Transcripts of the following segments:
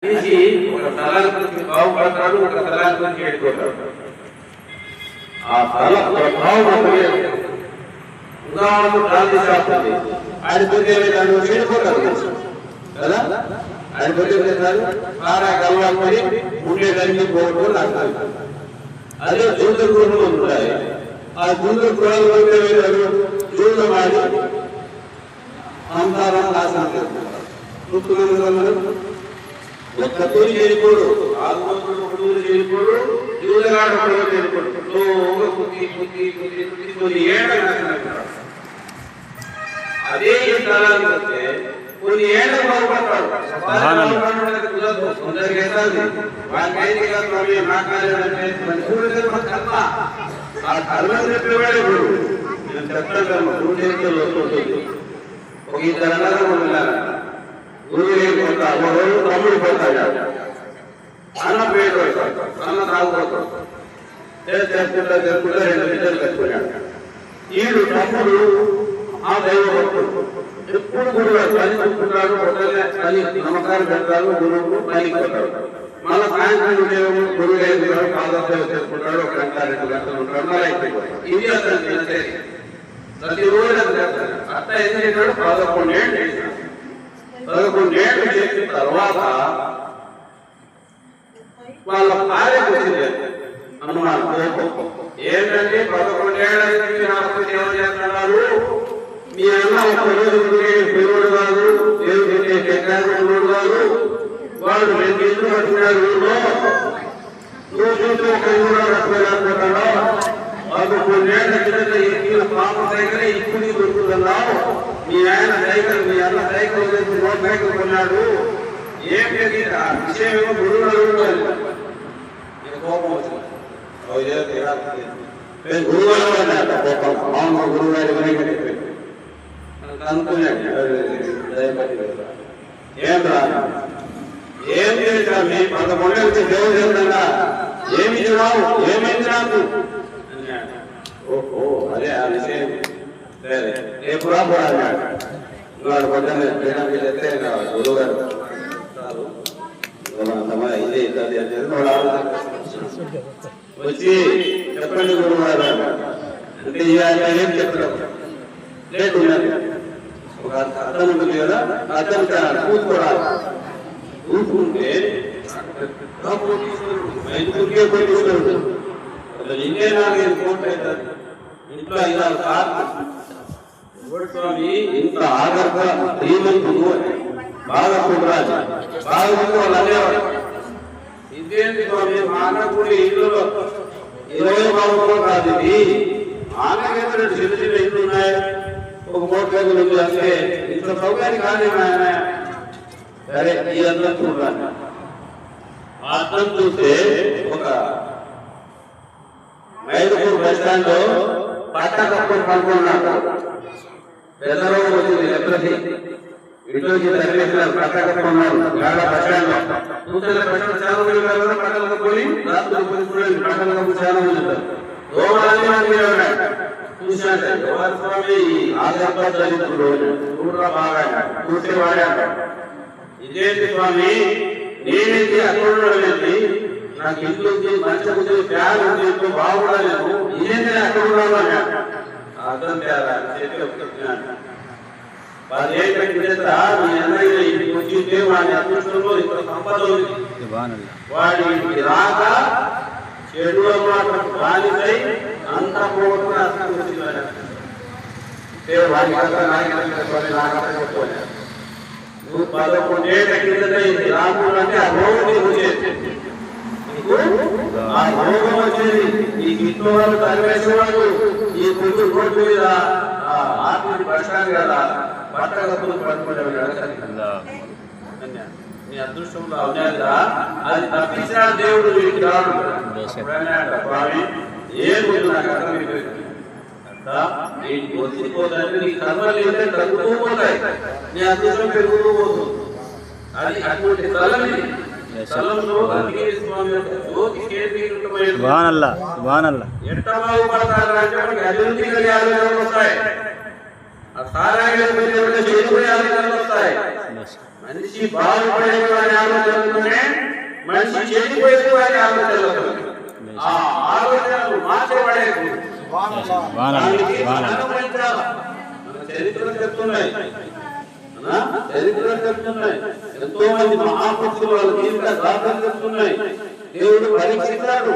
మనిషి ఒక స్థలాల గురించి బాగుపడతాడు, ఒక స్థలాల గురించి వెళ్ళిపోతాడు. ఆ స్థల ప్రభావం ఉదాహరణకు గాంధీ శాస్త్రి ఆయన పోతే వెళ్ళిపోతారు కదా. ఆయన పోతే సారా కలవాలని ఉండేదానికి పోవడం నాకు. అదే జూద గృహంలో ఉంటాయి. ఆ జూద గృహాలు పోతే వెళ్ళారు, జూద మాడి సంసారం నాశనం చేస్తున్నారు. ఒక్క తూరి చేరిపోడు, ఆత్మూరు చేరిపోడు, జూదగాడు ఒకడు చేరిపోడు. కొన్ని ఏళ్ళ అదే స్థలానికి వస్తే కొన్ని ఏళ్ళ బాగుపడతాడు. కొందరికి వేస్తాది వారికి ఆ కర్మని చెప్పేవాడే ఇప్పుడు నేను చెప్తాను. కర్మ గురు చేతుల్లో వస్తుంటుంది. ఒక ఇద్దరు అన్నదమ్ములు ఉన్నారు. గురువు లేకపోతా ఒకరోజు తమ్ముడు పోతాడు, అన్న పేరు అన్న తాగుపోతాడు. చేసుకుంటా చేసుకుంటా 2 బిడ్డలు కట్టుకున్నాడు. ఈడు తమ్ముడు ఆ దైవ భక్తుడు, ఎప్పుడు గురువు పని చూసుకుంటాడు, పని నమ్మకాలు పెడతాడు, గురువు పనికి పోతాడు. మళ్ళీ సాయంత్రం ఉద్యోగం గురువు లేదు పాదసేవ చేసుకుంటాడు, 1 గంట 2 గంటలు ఉంటాడు, మళ్ళీ అయిపోతాడు. ఇది అతను ప్రతిరోజు అట్లా ఏం చేశాడు, 11 ఏళ్ళు చేశాడు. 11 ఏళ్ళు చేసిన తర్వాత వాళ్ళ భార్యకు వచ్చింది అనుమానం, ఏంటంటే 11 ఏళ్ళకి నాకు సేవ చేస్తున్నారు, మీ అన్న ఒక్కరోజు పేరుడు కాదు, దేవుడు కాదు, వాళ్ళు 2 ఇళ్ళు కట్టుకున్నారు, నువ్వు చూస్తే కూడా కట్టుకోలేకపోతాడా, 11 ఏళ్ళ కింద ఎక్కిన పాప సైకిల్ ఇప్పుడు దొరుకుతున్నావు, మీ ఆయన సైకిల్ మీ అన్న సైకిల్ మోటార్ సైకిల్ కొన్నాడు, ఏమి విషయం ఏమో గురువు అడుగుతాడు. కోపం వచ్చింది, గురువు గారి అనుకున్నాడు. ఏం రా ఏం చేశావు, మీ 11 ఏళ్ళకి దేవుడు చెప్తాడా, ఏమి చూడావు, ఏమైంది నాకు. ఓహో అదే ఆ విషయం, సరే రేపు రాబోడాడు. వాడు పొద్దున్నే చెప్తే గురువు గారు ఇదే ఇద్దరు వచ్చి చెప్పండి గురువు గారు అంటే ఏం చెప్తారు. లేట్ ఉన్నది, ఒక అర్థం ఉంటుంది కదా, అర్థం కూతుకోరాలి. కూతుకుంటే ఇంకే 4-5 కోట్లు అవుతుంది. ఇంట్లో 5-6 కార్లు స్వామి, ఇంత ఆగర్గా శ్రీమంతుడు బాగా కుదరాలి, బాగా ముందు వాళ్ళు అనేవాడు, ఇదేంటి స్వామి మా అన్నకూడి ఇల్లులో 20 బాగుంటుంది కాదు, ఇది ఆమెకి చిన్న చిన్న ఇల్లు ఉన్నాయి, ఒక మోటార్ ఉంది, అంటే ఇంత సౌకర్యం కానీ ఆయన. సరే ఈ అర్థం చూడాలి. అర్థం చూస్తే ఒక మైదుకూరు బస్ స్టాండ్ లో పట్ట కప్పుకొని పనుకున్నాడు. పెద్ద రోగం వచ్చింది, లెప్రసీ. ఇంట్లోకి తరలిస్తున్నారు, పట్ట కప్పుకున్నారు బస్ స్టాండ్ లో. పట్టలు చాలా మంది కదా, పట్టలు కప్పుకొని రాత్రి పట్టలు కప్పు చాలా మంది ఉంటారు. చూసినట్టే ఎవరి స్వామి ఆదర్భ దళితుడు చూడరా బాగా కూర్చేవాడా. ఇదేంటి స్వామి, నేనేంటి అక్కడున్నాడేంటి, నాకు ఇల్లు ఉంది, మంచి ఉంది, ఫ్యాన్ ఉంది, ఇంట్లో బాగుండలేదు, ఇదేంటి అక్కడ ఉన్నాను. అర్థం తేడా చెప్తున్నాను. 10 ఏళ్ళ కిందట మీ అన్నయ్య ఇంటికి వచ్చింటే వాడి అదృష్టంలో ఇంత సంపద ఉంది, వాడి ఇంటికి రాక చెడు మాటకు బానిసై అంత పోగొట్టుకుని అర్థం వచ్చింది. నువ్వు 11 ఏళ్ళ కిందట ఇది రాముడు అంటే ఆ రోగం నీకు వచ్చేది, ఆ రోగం వచ్చేది. ఈ ఇంట్లో వాళ్ళు తరివేసేవాడు, ఈ కొంచెం రోడ్డు మీద ఆత్మని కష్టాన్ని కదా బట్ట కప్పులు పట్టుకునేవాడు. నీ అదృష్టంలో అవునా, అది తప్పించిన దేవుడు వీటికి రాడు. స్వామి ఏం వద్దు, నాకు అర్థమైపోయింది, వచ్చిపోతాయి, నీ కర్మలు ఏంటంటే తగ్గుతూ పోతాయి, నీ అదృష్టం పెరుగుతూ పోతుంది. అది అటువంటి స్థలం. స్థలంలో ఎట్ట బాగుపడతారు అంటే అభివృద్ధి కలిగే ఆలోచనలు వస్తాయి, ఆ సారాయి చేరుకునే ఆలోచనలు వస్తాయి. మనిషి బాగుపడే వారి ఆలోచనలోనే మనిషి చెడిపోయే వారి ఆలోచనలు ఆ ఆలోచనలు మార్చబడేది చరిత్ర చెప్తున్నాయి ఎంతో మంది మహాపురుషులు వాళ్ళ జీవిత దాఖలు చెప్తున్నాయి. దేవుడు పరీక్షిస్తాడు,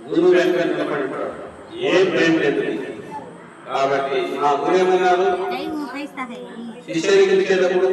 గురువు వెంట నిలబడిపోయాడు, ఏం ప్రేమ లేదు. కాబట్టి మా గురేమన్నారు శిష్యుడికి ఇచ్చేటప్పుడు